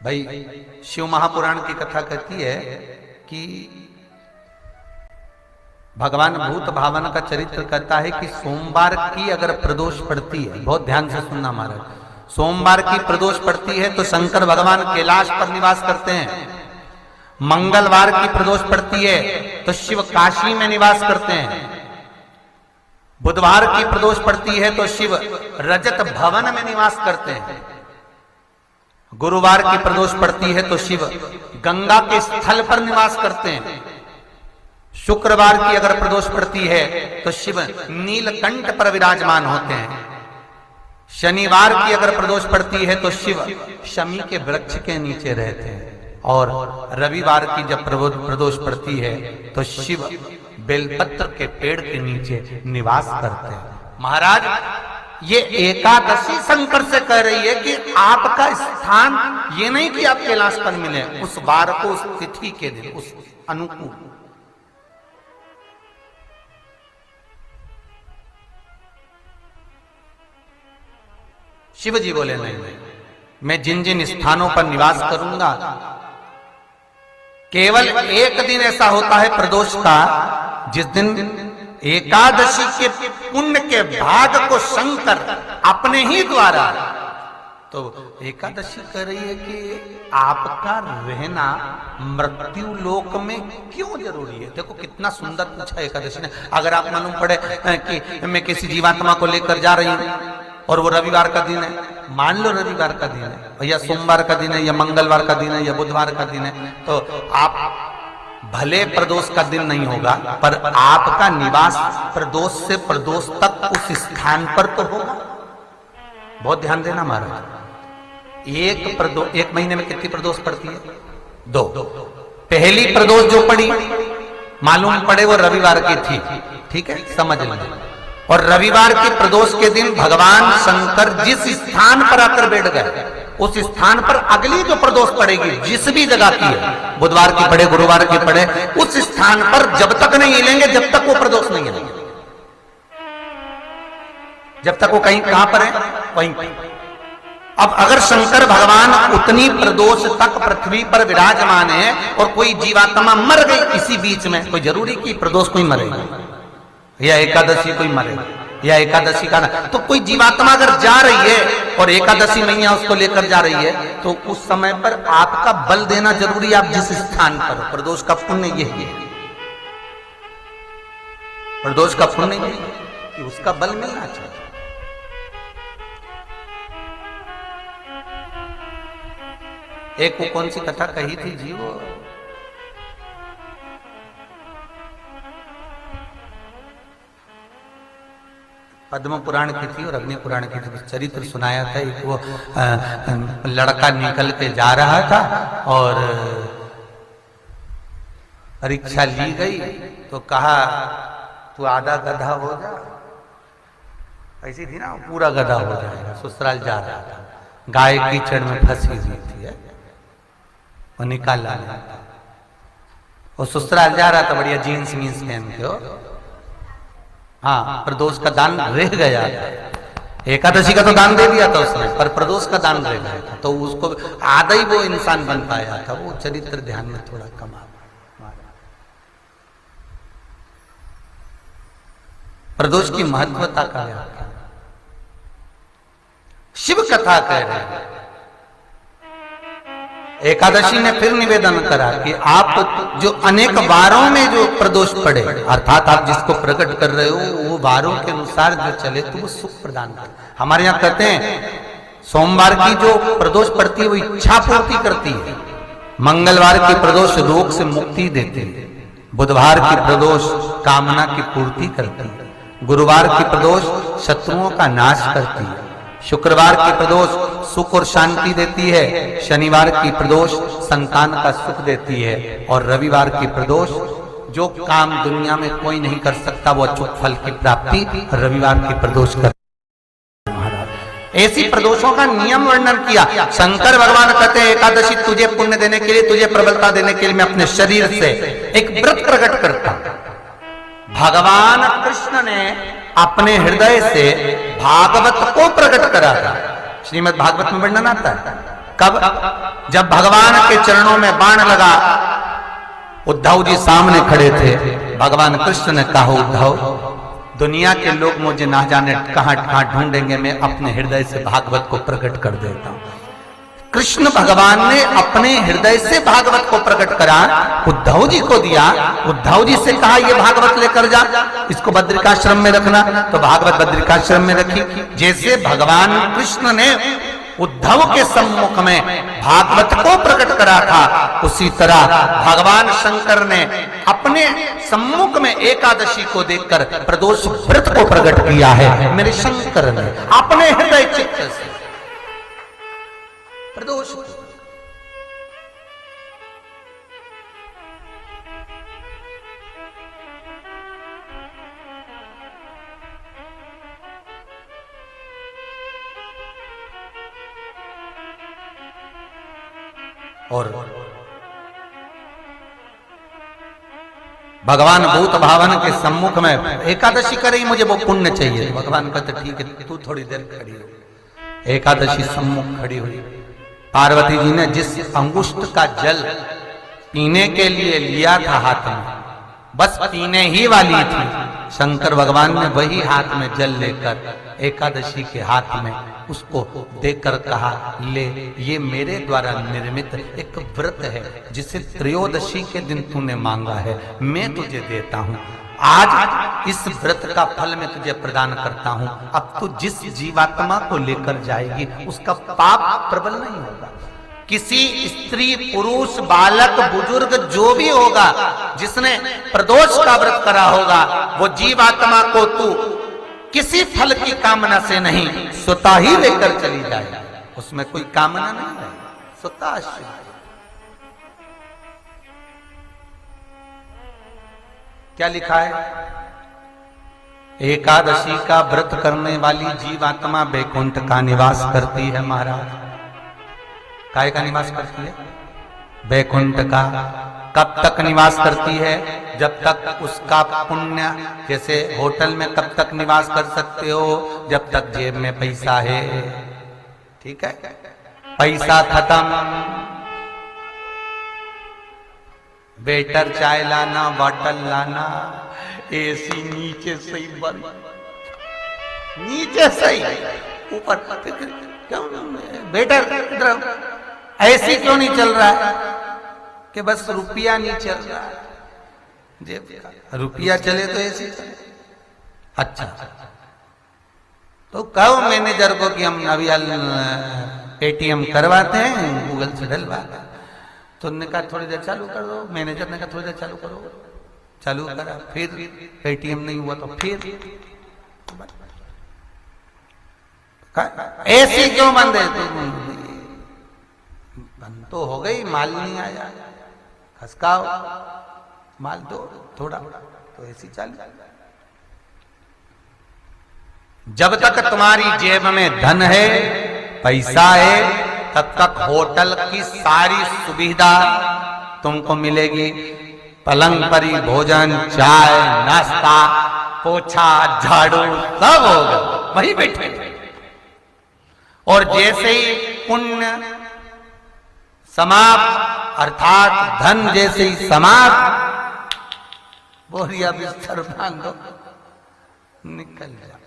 भाई शिव महापुराण की कथा कहती है कि भगवान भूत भावन का चरित्र कहता है कि सोमवार की अगर प्रदोष पड़ती है, बहुत ध्यान से सुनना महाराज, सोमवार की प्रदोष पड़ती है तो शंकर भगवान कैलाश पर निवास करते हैं। मंगलवार की प्रदोष पड़ती है तो शिव काशी में निवास करते हैं। बुधवार की प्रदोष पड़ती है तो शिव रजत भवन में निवास करते हैं। गुरुवार की प्रदोष पड़ती है तो शिव गंगा के स्थल पर निवास करते हैं। शुक्रवार की अगर प्रदोष पड़ती है तो शिव नीलकंठ पर विराजमान होते हैं। शनिवार की अगर प्रदोष पड़ती है तो शिव शमी के वृक्ष के नीचे रहते हैं। और रविवार की जब प्रदोष पड़ती है तो शिव बेलपत्र के पेड़ के नीचे निवास करते हैं। महाराज ये एकादशी शंकर से कह रही है कि आपका स्थान ये नहीं कि आप कैलाश पर मिले, उस वार को, उस तिथि के दिन, उस अनुकूल। शिव जी बोले नहीं, मैं जिन जिन स्थानों पर निवास करूंगा, केवल एक दिन ऐसा होता है प्रदोष का जिस दिन एकादशी के पुण्य के भाग को शंकर अपने ही द्वारा, तो एकादशी कह रही है कि आपका रहना मृत्यु लोक में क्यों जरूरी है। देखो कितना सुंदर पूछा एकादशी ने। अगर आप मालूम पड़े कि मैं किसी जीवात्मा को लेकर जा रही हूं और वो रविवार का दिन है, मान लो रविवार का दिन है या सोमवार का दिन है या मंगलवार का दिन है या बुधवार का दिन है, तो आप भले प्रदोष का दिन नहीं होगा पर आपका निवास प्रदोष से प्रदोष तक उस स्थान पर तो होगा। बहुत ध्यान देना महाराज। एक महीने में कितनी प्रदोष पड़ती है? 2। पहली प्रदोष जो पड़ी मालूम पड़े वो रविवार की थी, ठीक है, समझ लें। और रविवार की प्रदोष के दिन भगवान शंकर जिस स्थान पर आकर बैठ गए, उस स्थान पर अगली जो प्रदोष पड़ेगी जिस भी जगह की है, बुधवार की पड़े, गुरुवार की पड़े, उस स्थान पर जब तक नहीं हिलेंगे जब तक वो प्रदोष नहीं हिलेंगे। जब तक वो कहीं कहां पर है वहीं पर। अब अगर शंकर भगवान उतनी प्रदोष तक पृथ्वी पर विराजमान है और कोई जीवात्मा मर गई इसी बीच में, कोई जरूरी कि प्रदोष कोई मरेगा या एकादशी कोई मरे या एकादशी का ना, तो कोई जीवात्मा अगर जा रही है और एकादशी मैया उसको लेकर जा रही है तो उस समय पर आपका बल देना जरूरी है। आप जिस स्थान पर, प्रदोष का पुण्य यही है, प्रदोष का पुण्य यही है कि उसका बल मिलना चाहिए। एक वो कौन सी कथा कही थी जी, वो पद्म पुराण की थी और अग्नि पुराण की थी। चरित्र सुनाया था। एक वो लड़का निकल के जा रहा था और परीक्षा ली गई तो कहा तू आधा गधा हो जा, ऐसी थी ना, पूरा गधा हो जाएगा। ससुराल जा रहा था, गाय कीचड़ में फंसी हुई थी, वो निकाला। वो ससुराल जा रहा था बढ़िया जीन्स वीन्स पहन के, हाँ, प्रदोष का दान रह गया था। एकादशी का तो दान दे दिया था उसने, पर प्रदोष का दान रह गया था, तो उसको आधा ही वो इंसान बन पाया था। वो चरित्र ध्यान में थोड़ा कम आ, प्रदोष की महत्वता का व्याख्या शिव कथा कह रहे हैं। एकादशी ने फिर निवेदन करा कि आप जो अनेक वारों में जो प्रदोष पड़े, अर्थात आप जिसको प्रकट कर रहे हो वो वारों के अनुसार जो चले तो वो सुख प्रदान करे। हमारे यहाँ कहते हैं सोमवार की जो प्रदोष पड़ती है वो इच्छा पूर्ति करती है, मंगलवार की प्रदोष रोग से मुक्ति देती है, बुधवार की प्रदोष कामना की पूर्ति करती है, गुरुवार की प्रदोष शत्रुओं का नाश करती है, शुक्रवार की प्रदोष सुख और शांति देती है, शनिवार की प्रदोष संतान का सुख देती है, और रविवार की प्रदोष जो काम दुनिया में कोई नहीं कर सकता वो अचूक फल की प्राप्ति रविवार की प्रदोष कर। ऐसी प्रदोषों का नियम वर्णन किया। शंकर भगवान कहते हैं एकादशी तुझे पुण्य देने के लिए, तुझे प्रबलता देने के लिए मैं अपने शरीर से एक व्रत प्रकट करता। भगवान कृष्ण ने अपने हृदय से भागवत को प्रकट करा था। श्रीमद् भागवत में वर्णन आता है। कब? जब भगवान के चरणों में बाण लगा, उद्धव जी सामने खड़े थे। भगवान कृष्ण ने कहा, उद्धव, दुनिया के लोग मुझे ना जाने कहां कहां ढूंढेंगे, मैं अपने हृदय से भागवत को प्रकट कर देता हूं। कृष्ण भगवान ने अपने हृदय से भागवत को प्रकट करा, उद्धव जी को दिया। उद्धव जी से कहा, ये भागवत लेकर जा, इसको बद्रिकाश्रम में रखना। तो भागवत बद्रिकाश्रम में रखी। जैसे भगवान कृष्ण ने उद्धव के सम्मुख में भागवत को प्रकट करा था, उसी तरह भगवान शंकर ने अपने सम्मुख में एकादशी को देखकर प्रदोष व्रत को प्रकट किया है। मेरे शंकर ने अपने हृदय चित्त से प्रदोष। और भगवान भूत भावन के सम्मुख में एकादशी करे, मुझे वो पुण्य चाहिए। भगवान कहते, ठीक है, तू थोड़ी देर खड़ी हो। एकादशी सम्मुख खड़ी हुई। पार्वती जी ने जिस अंगुष्ठ का जल पीने के लिए लिया था हाथ में, बस पीने ही वाली थी, शंकर भगवान ने वही हाथ में जल लेकर एकादशी के हाथ में उसको देकर कहा, ले, ये मेरे द्वारा निर्मित एक व्रत है जिसे त्रयोदशी के दिन तूने मांगा है, मैं तुझे देता हूं। आज इस व्रत का फल मैं तुझे प्रदान करता हूं। अब तू जिस जीवात्मा को लेकर जाएगी उसका पाप प्रबल नहीं होगा। किसी स्त्री, पुरुष, बालक, बुजुर्ग जो भी होगा जिसने प्रदोष का व्रत करा होगा, वो जीवात्मा को तू किसी फल की कामना से नहीं, स्वतः ही लेकर चली जाए। उसमें कोई कामना नहीं है, स्वतः। क्या लिखा है? एकादशी का व्रत करने वाली जीवात्मा बैकुंठ का निवास करती है महाराज। काय का निवास करती है? बैकुंठ का। कब तक निवास करती है? जब तक उसका पुण्य, जैसे होटल में कब तक निवास कर सकते हो? जब तक जेब में पैसा है। ठीक है, पैसा खत्म, वेटर चाय लाना, बॉटल लाना, एसी नीचे सही बंद, नीचे सही, ऊपर क्यों वेटर ऐसी क्यों नहीं चल रहा है कि बस रुपया नहीं चल रहा है, जेब का रुपया चले तो ऐसी चले। अच्छा, तो कहो मैनेजर को कि हम अभी पेटीएम करवाते हैं, गूगल से डलवाते हैं। तो उन्होंने कहा थोड़ी देर चालू कर दो। मैनेजर ने कहा थोड़ी देर चालू करो, चालू करा, फिर पेटीएम नहीं हुआ तो फिर ऐसी क्यों बंद है? तो बंद तो हो गई, माल नहीं आया, खसकाओ, माल दो थोड़ा, तो ऐसी चालू। जब तक तुम्हारी जेब में धन है, पैसा है, तब तक होटल की सारी सुविधा तुमको मिलेगी। पलंग पर ही भोजन, चाय, नाश्ता, पोछा, झाड़ू सब होगा, वही बैठे। और जैसे ही पुण्य समाप्त, अर्थात धन जैसे ही समाप्त, बोरिया बिस्तर बांधो, निकल जाओ।